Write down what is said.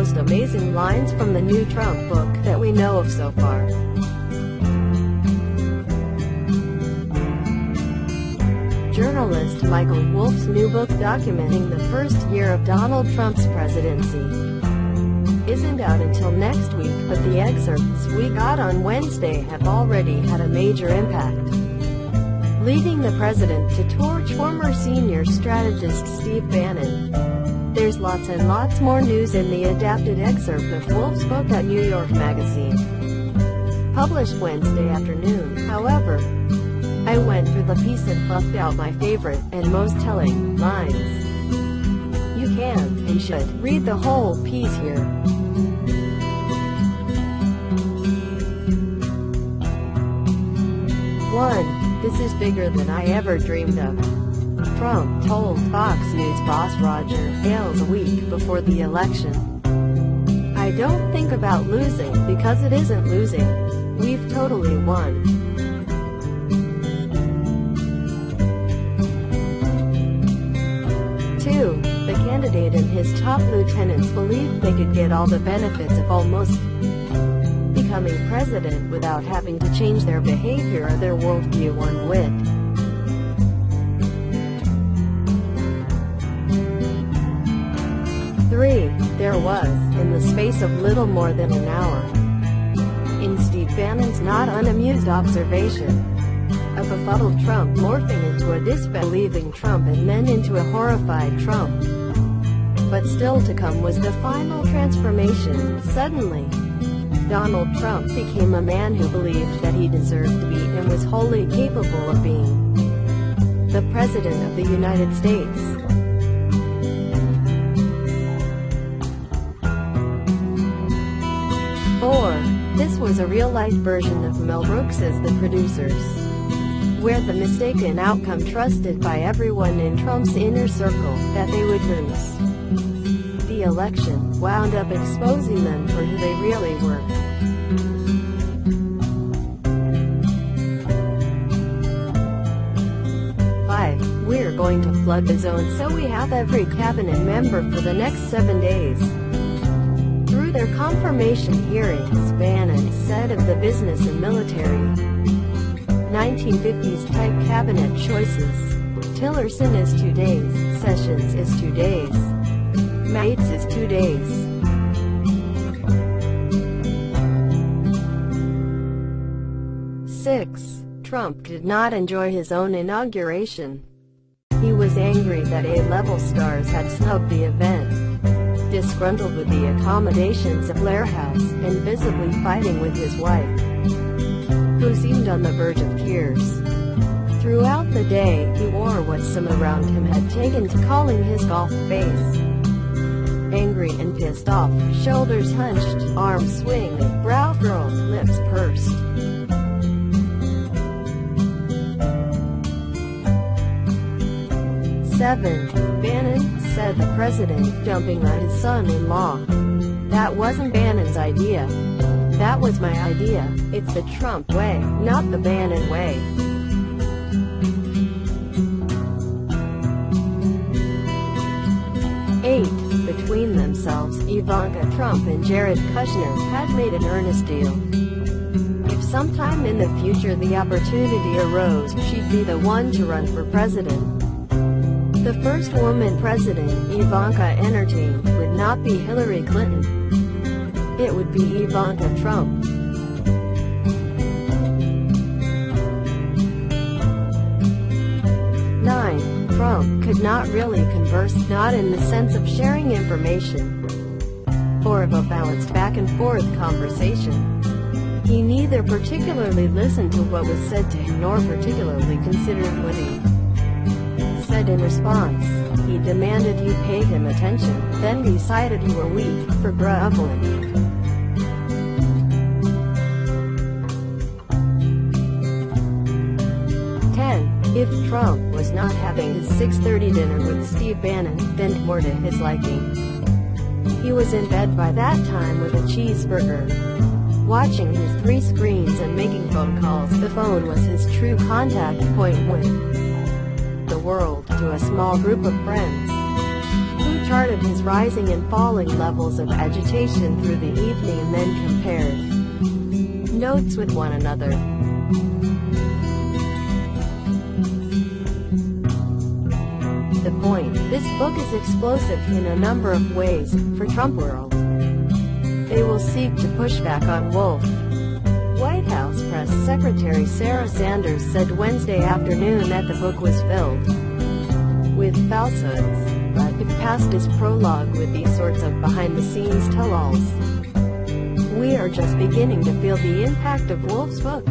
most amazing lines from the new Trump book that we know of so far. Journalist Michael Wolff's new book documenting the first year of Donald Trump's presidency isn't out until next week, but the excerpts we got on Wednesday have already had a major impact, leading the president to torch former senior strategist Steve Bannon. There's lots and lots more news in the adapted excerpt of Wolff's book at New York Magazine, published Wednesday afternoon. However, I went through the piece and plucked out my favorite and most telling lines. You can, and should, read the whole piece here. 1. This is bigger than I ever dreamed of. Trump told Fox News boss Roger Ailes a week before the election. I don't think about losing, because it isn't losing. We've totally won. 2. The candidate and his top lieutenants believed they could get all the benefits of almost becoming president without having to change their behavior or their worldview on whit. 3. There was, in the space of little more than an hour, in Steve Bannon's not unamused observation, a befuddled Trump morphing into a disbelieving Trump and then into a horrified Trump. But still to come was the final transformation. Suddenly, Donald Trump became a man who believed that he deserved to be and was wholly capable of being the President of the United States. 4. This was a real-life version of Mel Brooks's The Producers, where the mistaken outcome trusted by everyone in Trump's inner circle that they would lose the election wound up exposing them for who they really were. 5. We're going to flood the zone so we have every cabinet member for the next 7 days. Through their confirmation hearings, Bannon said of the business and military 1950s-type cabinet choices. Tillerson is 2 days, Sessions is 2 days, Mates is 2 days. 6. Trump did not enjoy his own inauguration. He was angry that A-level stars had snubbed the event, disgruntled with the accommodations at Blair House, and visibly fighting with his wife, who seemed on the verge of tears. Throughout the day, he wore what some around him had taken to calling his golf face. Angry and pissed off, shoulders hunched, arms swinging, brow furrowed, lips pursed. 7. Bannon said the president jumping on his son-in-law. That wasn't Bannon's idea. That was my idea. It's the Trump way, not the Bannon way. 8. Between themselves, Ivanka Trump and Jared Kushner had made an earnest deal. If sometime in the future the opportunity arose, she'd be the one to run for president. The first woman president Ivanka entertained would not be Hillary Clinton. It would be Ivanka Trump. 9. Trump could not really converse, not in the sense of sharing information, or of a balanced back-and-forth conversation. He neither particularly listened to what was said to him nor particularly considered what he said in response. He demanded you pay him attention, then decided you were weak for groveling. 10. If Trump was not having his 6:30 dinner with Steve Bannon, then more to his liking, he was in bed by that time with a cheeseburger, watching his 3 screens and making phone calls. The phone was his true contact point with the world, to a small group of friends who charted his rising and falling levels of agitation through the evening and then compared notes with one another. The point: this book is explosive in a number of ways, for Trump world. They will seek to push back on Wolff. White House Press Secretary Sarah Sanders said Wednesday afternoon that the book was filled with falsehoods, but if past his prologue with these sorts of behind-the-scenes tell-alls. We are just beginning to feel the impact of Wolff's book.